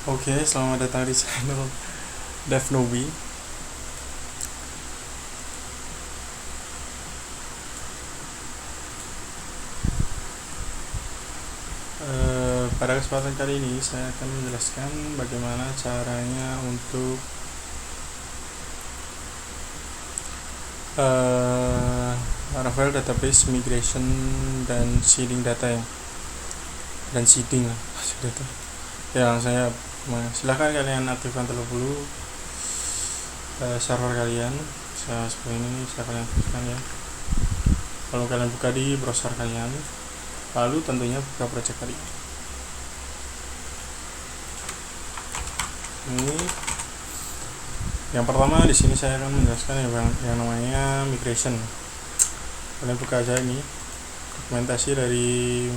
Oke, selamat datang di channel DevNobi. Pada kesempatan kali ini saya akan menjelaskan bagaimana caranya untuk Laravel database migration dan seeding data ya, dan seeding lah data. Ya, saya silahkan kalian aktifkan terlebih dahulu server kalian. Seperti ini saya kalian aktifkan ya. Lalu kalian buka di browser kalian, lalu tentunya buka project kalian. Ini yang pertama, di sini saya akan menjelaskan yang namanya migration. Kalian buka aja ini dokumentasi dari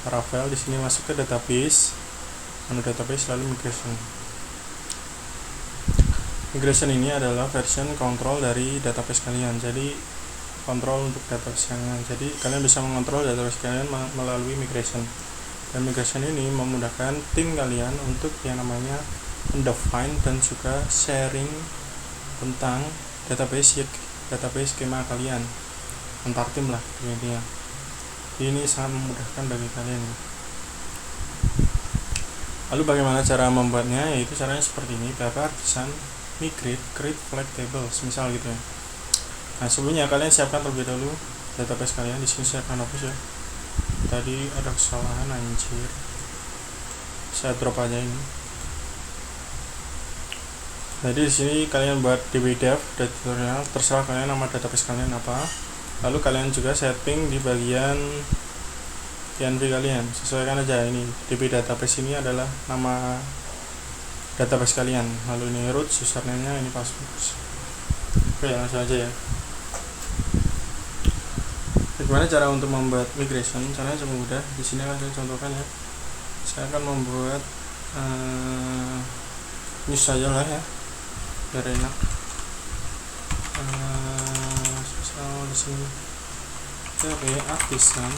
Laravel. Di sini masuk ke database, menu database, lalu migration. Migration ini adalah version control dari database kalian. Jadi kontrol untuk database kalian. Jadi kalian bisa mengontrol database kalian melalui migration. Dan migration ini memudahkan tim kalian untuk yang namanya mendefine dan juga sharing tentang database skema kalian antar tim lah intinya. Ini sangat memudahkan bagi kalian. Lalu bagaimana cara membuatnya? Yaitu caranya seperti ini: data artisan migrate create flag tables misal gitu ya. Nah, sebelumnya kalian siapkan terlebih dahulu database kalian. Di sini saya akan hapus ya. Tadi ada kesalahan, anjir. Saya drop aja ini. Jadi di sini kalian buat dbdev tutorial, terserah kalian nama database kalian apa. Lalu kalian juga setting di bagian PNV kalian, sesuaikan aja. Ini db database ini adalah nama database kalian. Lalu ini root, username-nya, ini password. Oke, langsung aja ya. Bagaimana cara untuk membuat migration? Caranya cukup mudah. Di sini akan saya contohkan ya. Saya akan membuat news saja lah ya, biar enak. Misal di sini cari artisan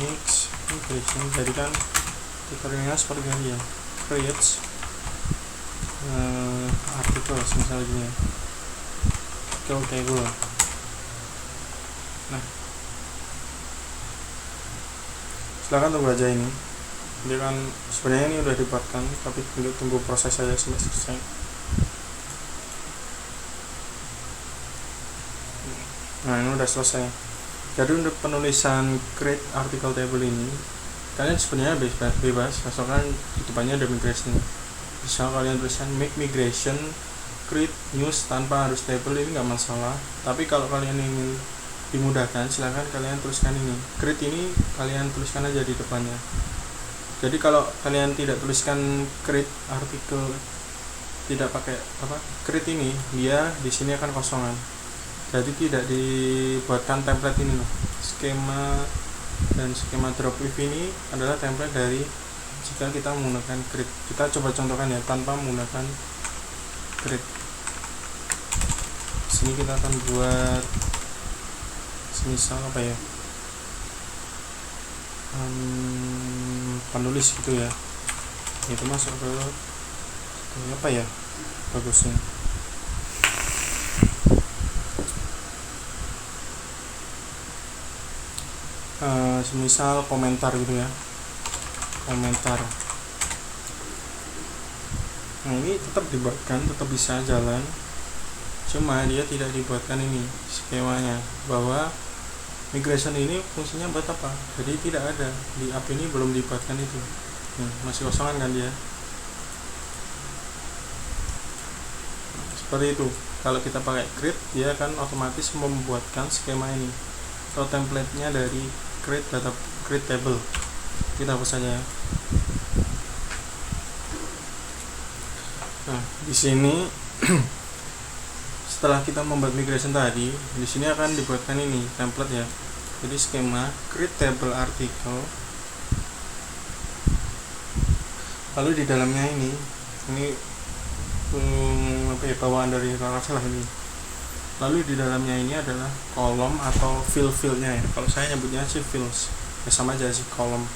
mix migration, jadikan tutorialnya seperti ini ya. Create artikel misal gini, table. Nah, silahkan tunggu aja ini. Dia kan sebenarnya ini udah dibuatkan, tapi tunggu proses saja sampai selesai. Nah, ini udah selesai. Jadi untuk penulisan create article table ini, kalian sebenarnya bebas, asalkan di depannya ada migration. Bisa kalian tuliskan make migration create news tanpa harus table, ini nggak masalah. Tapi kalau kalian ingin dimudahkan, silahkan kalian tuliskan ini create, ini kalian tuliskan aja di depannya. Jadi kalau kalian tidak tuliskan create artikel, tidak pakai create ini, dia di sini akan kosongan. Jadi tidak dibuatkan template ini loh. Skema dan skema drop if ini adalah template dari jika kita menggunakan create. Kita coba contohkan ya tanpa menggunakan create. Sini kita akan buat semisal apa ya? Penulis gitu ya. Itu masuk ke apa ya? Bagusnya. Semisal komentar gitu ya, komentar. Nah, ini tetap dibuatkan, tetap bisa jalan, cuma dia tidak dibuatkan ini skemanya, bahwa migration ini fungsinya buat apa. Jadi tidak ada di app ini, belum dibuatkan itu. Masih kosongan kan dia. Seperti itu. Kalau kita pakai create, dia akan otomatis membuatkan skema ini atau template-nya dari create table. Kita hapus saja ya. Nah, di sini setelah kita membuat migration tadi, di sini akan dibuatkan ini template ya. Jadi skema create table article. Lalu di dalamnya ini bawaan dari Laravel ini. Lalu di dalamnya ini adalah kolom atau field-nya ya. Kalau saya nyebutnya sih fields, ya sama aja sih kolom.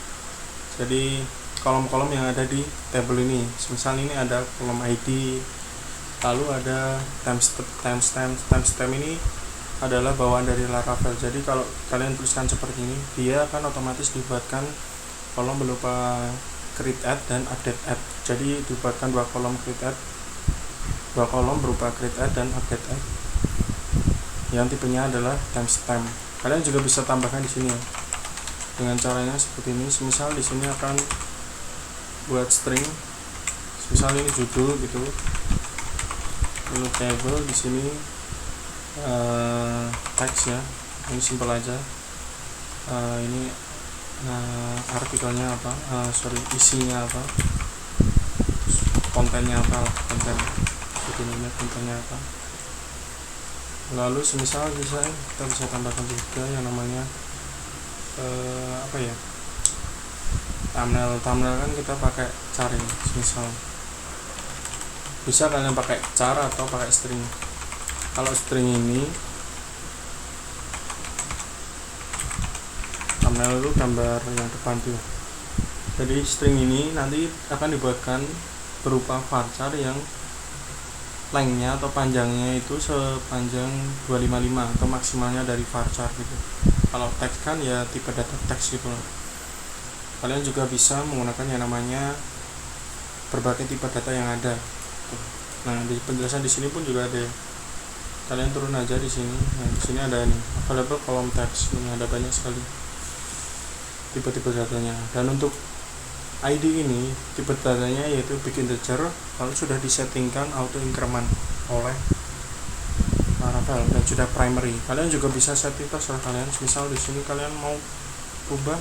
Jadi kolom-kolom yang ada di tabel ini. Misal ini ada kolom ID, lalu ada timestamp ini adalah bawaan dari Laravel. Jadi kalau kalian tuliskan seperti ini, dia akan otomatis dibuatkan kolom berupa create add dan update add. Jadi dibuatkan dua kolom berupa create add dan update add yang tipenya adalah timestamp. Kalian juga bisa tambahkan di sini ya, dengan caranya seperti ini. Misal di sini akan buat string, misal ini judul gitu, lalu table di sini teks ya, ini simple aja. Ini artikelnya apa, isinya apa, kontennya apa, konten kontennya apa. Lalu semisal kita bisa tambahkan juga yang namanya thumbnail kan kita pakai cari, misal bisa kalian pakai cara atau pakai string. Kalau string ini thumbnail itu gambar yang depan tuh. Jadi string ini nanti akan dibuatkan berupa varchar yang lengthnya atau panjangnya itu sepanjang 255 atau maksimalnya dari varchar gitu. Kalau teks kan ya tipe data teks gitu loh. Kalian juga bisa menggunakan yang namanya berbagai tipe data yang ada. Nah, di penjelasan di sini pun juga ada. Kalian turun aja di sini. Nah, di sini ada nih available column text. Ini ada banyak sekali tipe-tipe datanya. Dan untuk ID ini tipe datanya yaitu big integer, lalu sudah disettingkan auto increment oleh Laravel dan sudah primary. Kalian juga bisa set itu terserah kalian. Misal di sini kalian mau ubah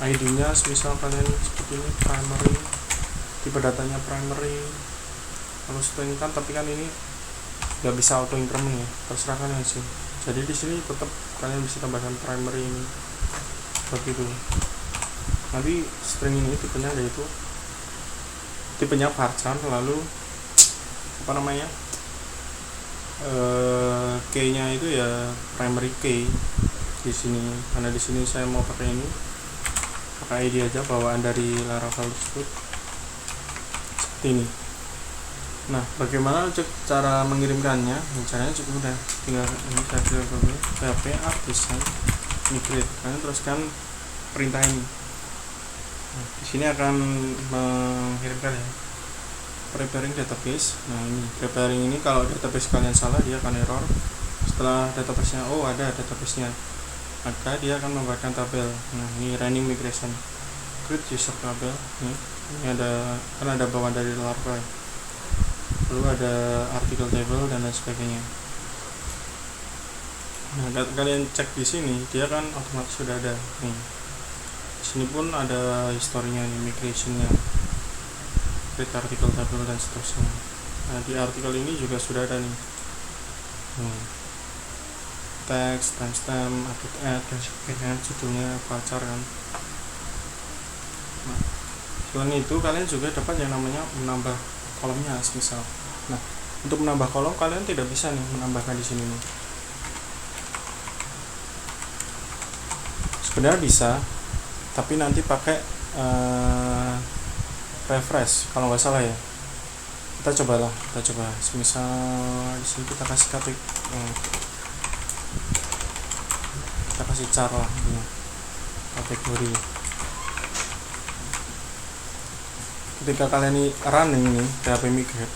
ID-nya, misal kalian seperti ini primary, tipe datanya primary, lalu settingkan, tapi kan ini nggak bisa auto increment ya, terserah kalian sih. Jadi di sini tetap kalian bisa tambahkan primary ini seperti itu. Nanti string ini tipenya varchar, lalu key-nya itu ya primary key di sini. Karena di sini saya mau pakai ini, pakai ID aja bawaan dari Laravel tersebut seperti ini. Nah, bagaimana cara mengirimkannya? Caranya cukup mudah. Tinggal ini saya PHP app design migrate. Kalian teruskan perintah ini. Nah, di sini akan mengirimkan ya. Preparing database. Nah, ini preparing ini kalau database kalian salah dia akan error. Setelah database-nya ada database-nya, maka dia akan membuatkan tabel. Nah, ini running migration. Create user tabel. Ini ada bawaan dari Laravel. Lalu ada artikel table dan lain sebagainya. Nah, kalian cek di sini, dia kan otomatis sudah ada. Nih, di sini pun ada historinya nih, migrationnya, create artikel table dan seterusnya. Nah, di artikel ini juga sudah ada nih, teks, timestamp, update add dan sebagainya, judulnya varchar kan. Nah, selain itu kalian juga dapat yang namanya menambah kolomnya, misal. Nah, untuk menambah kolom kalian tidak bisa nih menambahkan di sini nih. Sebenarnya bisa, tapi nanti pakai refresh kalau nggak salah ya. Kita coba. Misal di sini kita kasih cara lah, kategori. Ketika kalian ini running nih PHP migrate,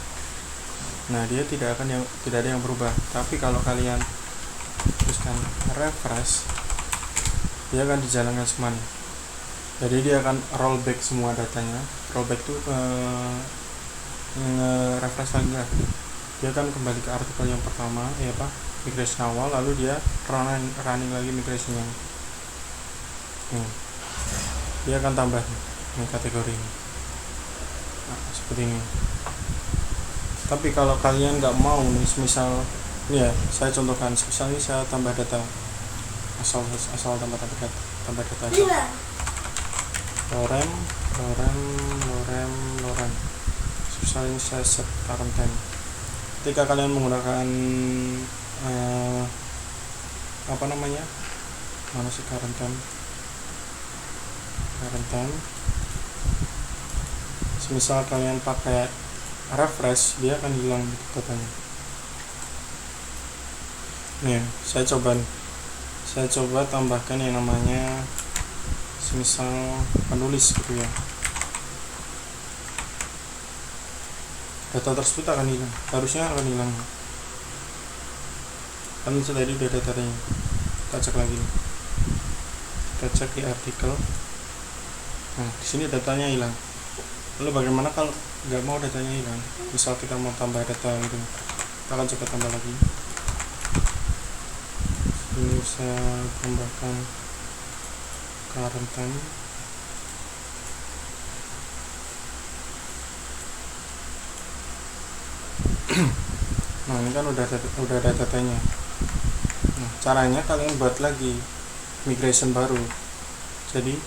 nah dia tidak ada yang berubah. Tapi kalau kalian teruskan refresh, dia akan dijalankan semuanya. Jadi dia akan rollback semua datanya. Rollback itu refresh lagi lah. Dia akan kembali ke artikel yang pertama, migration awal, lalu dia running lagi migrationnya. Dia akan tambah kategori ini. Nah, seperti ini. Tapi kalau kalian nggak mau nih, misal ya saya contohkan, misal ini saya tambah data asal tambah data aja. lorem. Misal ini saya set quarantine. Ketika kalian menggunakan mana sih current time. Misal kalian pakai refresh, dia akan hilang datanya. Nih, saya coba tambahkan yang namanya misal penulis gitu ya. Data tersebut akan hilang, harusnya akan hilang. Kan tadi udah datanya. Kita cek lagi nih. Kita cek di artikel. Nah, di sini datanya hilang. Lalu bagaimana kalau nggak mau datanya hilang? Misal kita mau tambah data gitu, kita akan coba tambah lagi. Ini saya tambahkan current time. Nah, ini kan udah ada datanya. Nah, caranya kalian buat lagi migration baru. Jadi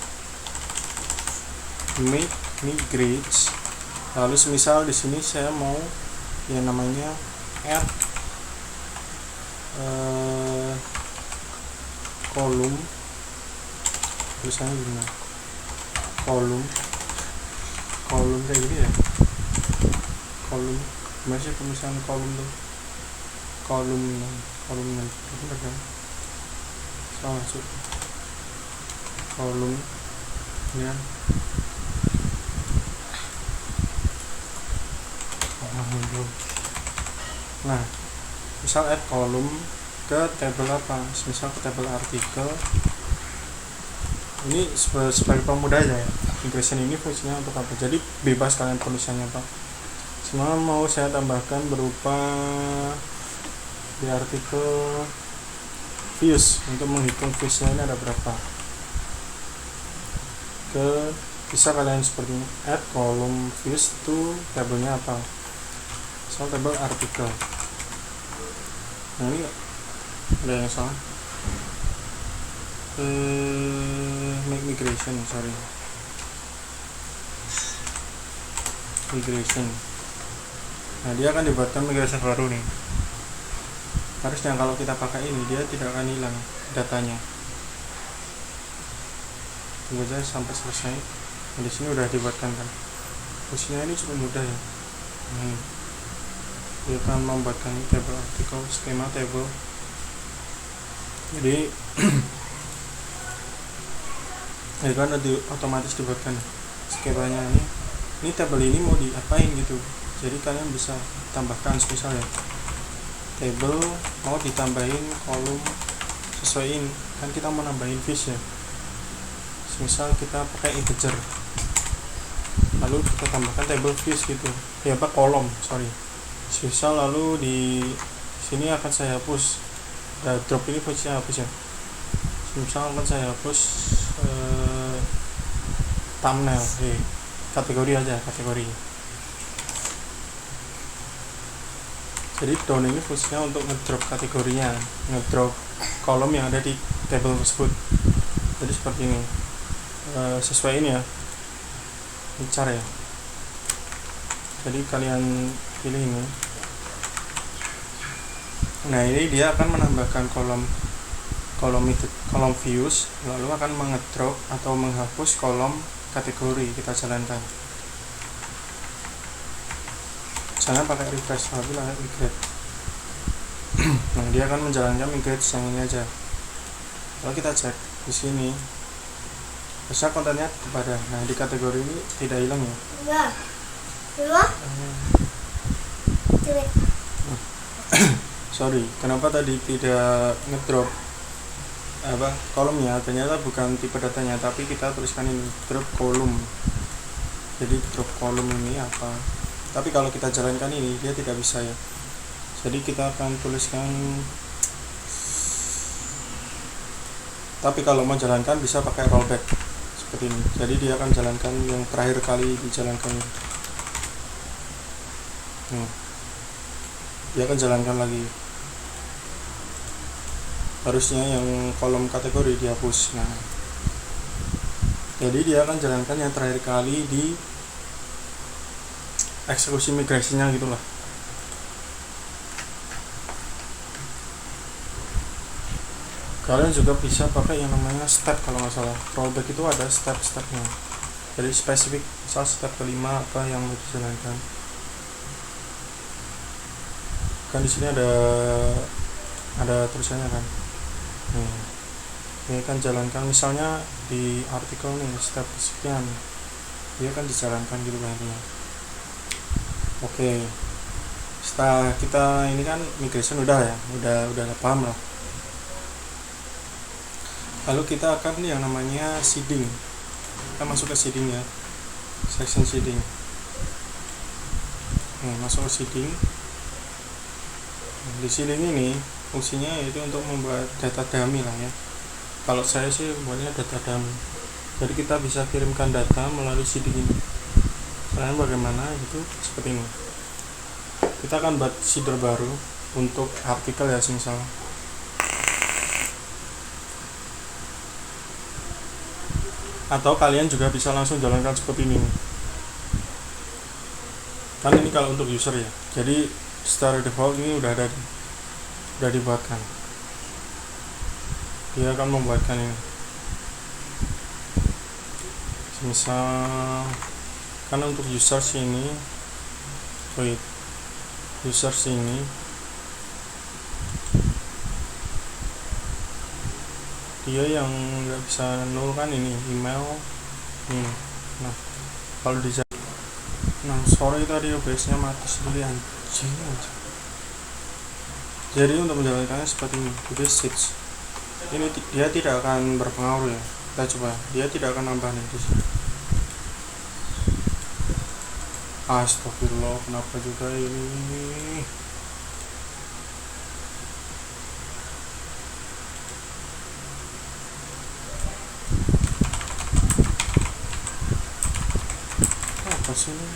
make migrate, lalu semisal di sini saya mau yang namanya add kolom, tulisannya gimana, kolom kayak gini ya, kolom gimana sih tulisan kolom tuh, kolom itu kan salah masuk kolom ya. Nah, misal add kolom ke tabel apa, misal ke tabel artikel. Ini sebagai pemudah aja ya, migration ini fungsinya untuk apa, jadi bebas kalian tulisannya apa. Semua mau saya tambahkan berupa di artikel views, untuk menghitung viewsnya ini ada berapa. Bisa kalian seperti ini, add kolom views to tabelnya apa, misal tabel artikel. Nah, ini ada yang salah, make migration. Nah, dia akan dibuatkan migration baru nih. Harusnya kalau kita pakai ini dia tidak akan hilang datanya. Tunggu aja sampai selesai. Nah, di sini udah dibuatkan kan. Fungsinya ini cukup mudah ya. Dia akan membuatkan tabel artikel, skema tabel. Jadi ya kan otomatis dibuatkan skemanya ini. Ini tabel ini mau diapain gitu. Jadi kalian bisa tambahkan misal ya, tabel mau ditambahin kolom sesuaiin, kan kita mau nambahin views ya. Misal kita pakai integer, lalu kita tambahkan table views gitu ya, kolom misal, lalu di sini akan saya hapus drop ini, fungsinya hapus ya. Misal akan saya hapus thumbnail, kategori aja, kategori. Jadi down ini fungsinya untuk ngedrop kategorinya, ngedrop kolom yang ada di table tersebut. Jadi seperti ini, sesuai ini ya, ini cara ya. Jadi kalian pilih ini. Nah, ini dia akan menambahkan kolom views, lalu akan mengedrop atau menghapus kolom kategori. Kita jalankan. Jangan pakai refresh, tapi pakai migrate. Nah, dia akan menjalankan migrate yang ini aja. Kalau kita cek di sini, bisa kontennya kepada. Nah, di kategori ini tidak hilang ya. Sorry, kenapa tadi tidak ngedrop kolomnya? Ternyata bukan tipe datanya, tapi kita tuliskan ini drop kolom. Jadi drop kolom ini apa? Tapi kalau kita jalankan ini dia tidak bisa ya. Jadi kita akan tuliskan. Tapi kalau mau jalankan bisa pakai rollback seperti ini. Jadi dia akan jalankan yang terakhir kali dijalankan. Dia akan jalankan lagi. Harusnya yang kolom kategori dihapus. Nah, jadi dia akan jalankan yang terakhir kali di eksekusi migrasinya gitulah. Kalian juga bisa pakai yang namanya step, kalau nggak salah rollback itu ada step-stepnya, jadi spesifik, misal step kelima apa yang mau dijalankan. Kan di sini ada tulisannya kan, ini kan jalankan, misalnya di artikel nih step sekian, dia kan dijalankan gitu kan intinya. Oke, setelah kita ini kan migration udah paham lah. Lalu kita akan yang namanya seeding. Kita masuk ke seeding ya, section seeding. Masuk ke seeding. Di seeding ini fungsinya yaitu untuk membuat data dummy lah ya. Kalau saya sih buatnya data dummy. Jadi kita bisa kirimkan data melalui seeding ini. Caranya bagaimana? Itu seperti ini. Kita akan buat seeder baru untuk artikel ya, misal. Atau kalian juga bisa langsung jalankan seperti ini. Kan ini kalau untuk user ya. Jadi secara default ini udah dibuatkan. Dia akan membuatkan ini. Misal kan untuk users ini, dia yang nggak bisa nol kan ini email ini. Nah kalau di sorry tadi OBS-nya mati sendiri anjing. Jadi untuk menjalankannya seperti ini, basics. Ini dia tidak akan berpengaruh ya. Kita coba, dia tidak akan nambah nih di sini. Astagfirullah, kenapa juga ini? Apa sih ini?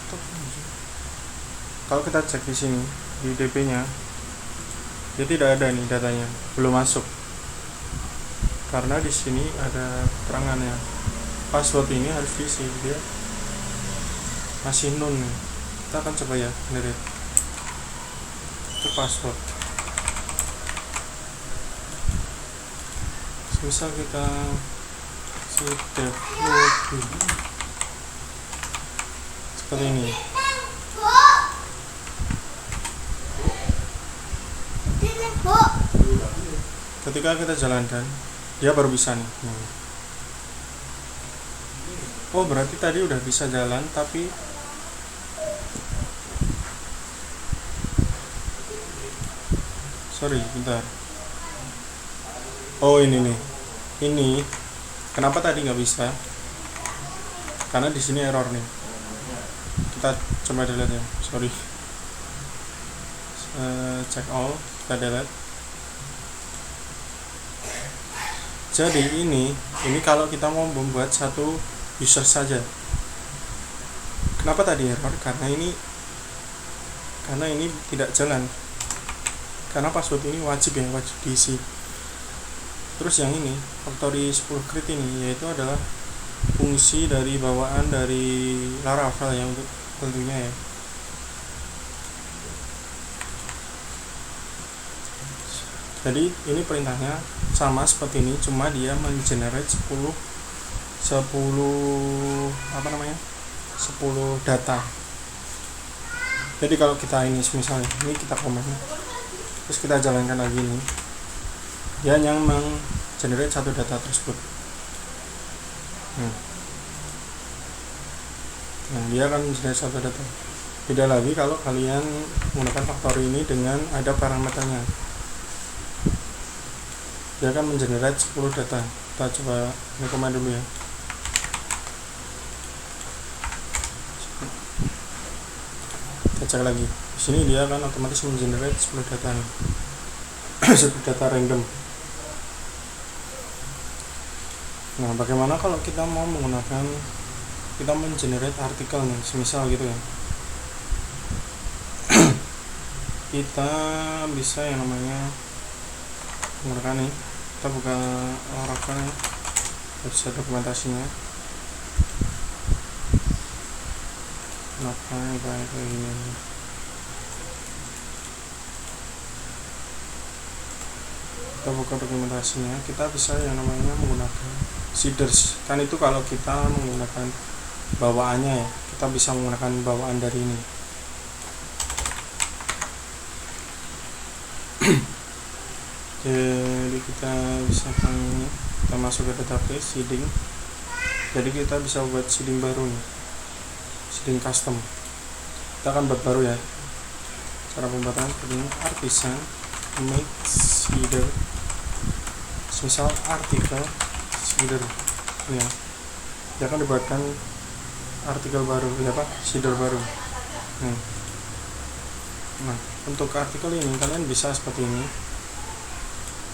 Kalau kita cek di sini di DP-nya, dia tidak ada nih datanya, belum masuk. Karena di sini ada keterangannya. Password ini harus diisi, dia masih none nih. Kita akan coba ya, generate itu password. Misal kita seperti ini. Ketika kita jalankan, dia baru bisa nih. Oh, berarti tadi udah bisa jalan, tapi sorry, bentar. Oh, ini nih. Ini kenapa tadi nggak bisa? Karena di sini error nih. Kita coba delete ya. Sorry. Check all, kita delete. Jadi ini kalau kita mau membuat satu user saja. Kenapa tadi error? Karena ini tidak jalan. Karena password ini wajib diisi. Terus yang ini factory 10 crit ini yaitu adalah fungsi dari bawaan dari Laravel yang untuk tentunya ya. Jadi ini perintahnya sama seperti ini, cuma dia mengenerate 10 data. Jadi kalau kita ini misalnya ini kita komen, terus kita jalankan lagi ini, dia yang menggenerate satu data tersebut. Nah, dia akan mengenerate satu data. Beda lagi kalau kalian menggunakan factory ini dengan ada parameternya. Dia akan mengenerate 10 data. Kita coba komen dulu ya. Kita cek lagi. Di sini dia akan otomatis mengenerate 10 data nih. 10 data random. Nah, bagaimana kalau kita mau menggunakan, kita mengenerate artikel nih, semisal gitu ya. Kita bisa yang namanya menggunakan nih, kita buka Laravel ya, bisa dokumentasinya. Kenapa kayak gini? kita buka dokumentasinya, kita bisa yang namanya menggunakan shaders. Kan itu kalau kita menggunakan bawaannya ya, kita bisa menggunakan bawaan dari ini. Jadi kita bisa kita masuk ke database seeding. Jadi kita bisa buat seeding baru nih, seeding custom. Kita akan buat baru ya. Cara pembuatan ini artisan make seeder, misal artikel seeder ya. Dia akan dibuatkan artikel baru ya Pak, seeder baru. Nah, untuk artikel ini kalian bisa seperti ini,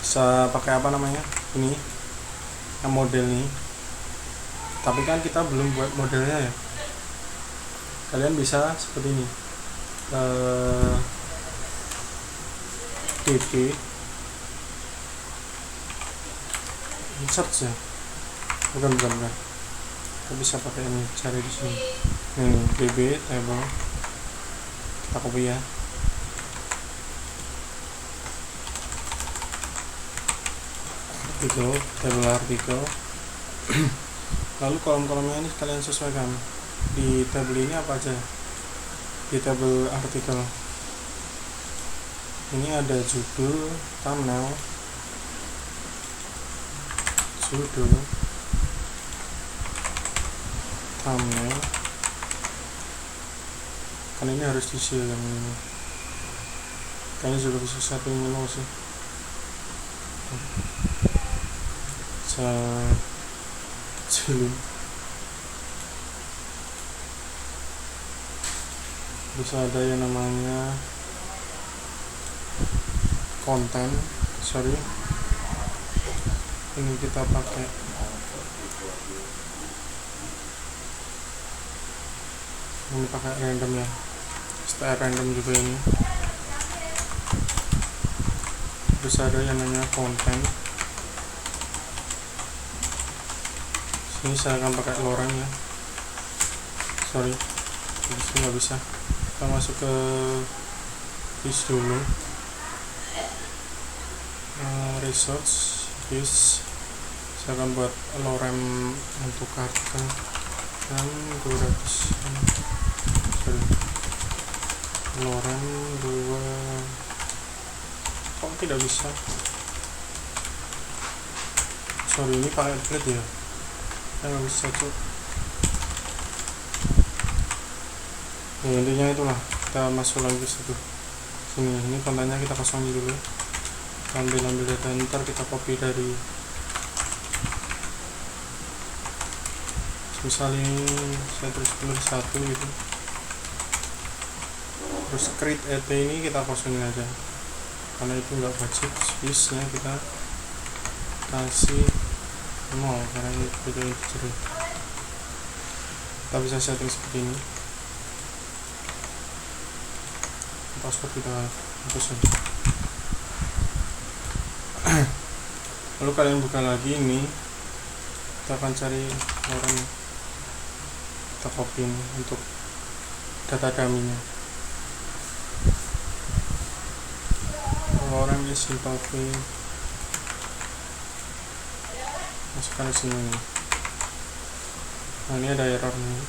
bisa pakai apa namanya ini yang model ini, tapi kan kita belum buat modelnya ya. Kalian bisa seperti ini, db insert ya, bukan kita bisa pakai ini, cari di sini ini db table, kita copy ya. Artikel, table artikel. Lalu kolom-kolomnya ini kalian sesuaikan. Di table ini apa aja? Di table artikel ini ada judul, thumbnail, kan ini harus diisi yang ini. Kayaknya juga bisa setting menu sih. Kecilin, bisa ada yang namanya konten, ini kita pakai random ya, style random juga ini. Bisa ada yang namanya konten. Ini saya akan pakai lorem ya, di sini nggak bisa. Kita masuk ke this dulu, research this. Saya akan buat lorem untuk artikel dan 200 lorem 2. Kok tidak bisa? Ini pakai blade ya, nggak bisa tuh. Nah, intinya itulah, kita masuk lagi ke situ. Ini kontennya kita kosongin dulu, ambil data, ntar kita copy dari, misalnya saya tulis dulu satu gitu, terus create et ini kita kosongin aja karena itu nggak wajib. Space nya kita kasih 0 karena itu integer. Kita bisa setting seperti ini, password kita hapus aja. Lalu kalian buka lagi ini, kita akan cari lorem, kita copy ini untuk data dummy-nya. Lorem is simple free, masukkan di sini. Nah, ini ada error nih.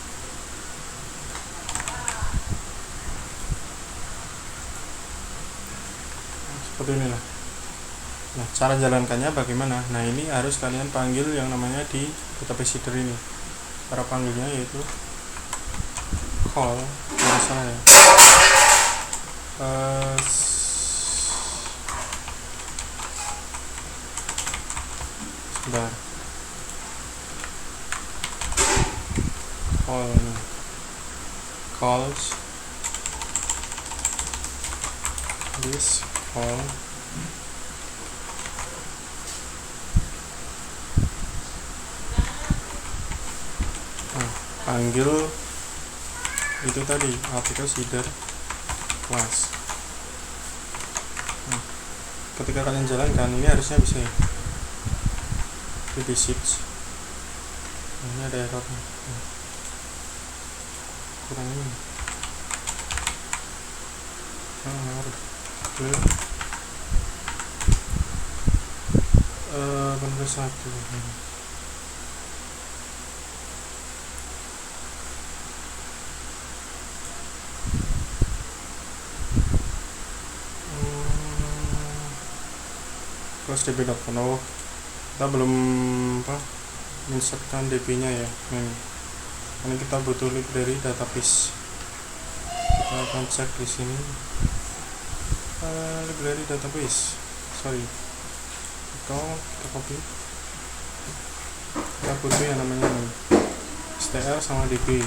Seperti inilah. Nah, cara jalankannya bagaimana? Nah, ini harus kalian panggil yang namanya di database seeder ini. Cara panggilnya yaitu call, nggak salah ya. Sebentar. Calls this call panggil itu tadi artikel seeder class. Ketika kalian jalankan ini harusnya bisa ya, seeds. Ini ada error kurang ini. satu. Terus db.no kita belum insertkan db nya ya. Ini kita butuh library database. Kita akan cek di sini library database, atau kita copy. Kita butuh yang namanya str sama db.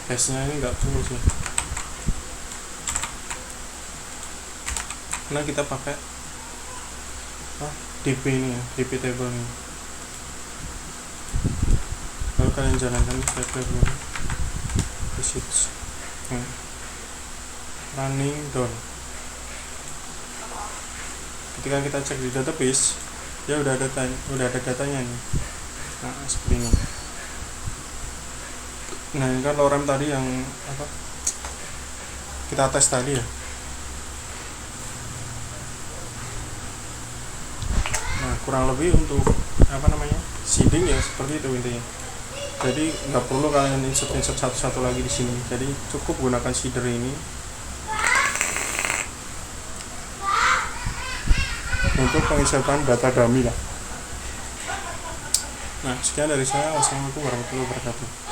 Hash nya ini enggak full sih, karena kita pakai db ini ya, db table ini. Lalu kalian jalankan table ini, visit running down. Ketika kita cek di database, ya udah ada datanya nih. Nah, seperti ini. Nah, ini kan lorem tadi yang kita tes tadi ya. Nah, kurang lebih untuk seeding ya seperti itu intinya. Jadi nggak perlu kalian insert satu-satu lagi di sini. Jadi cukup gunakan seeder ini untuk penginsertan data dummy lah. Nah, sekian dari saya. Wassalamualaikum warahmatullahi wabarakatuh.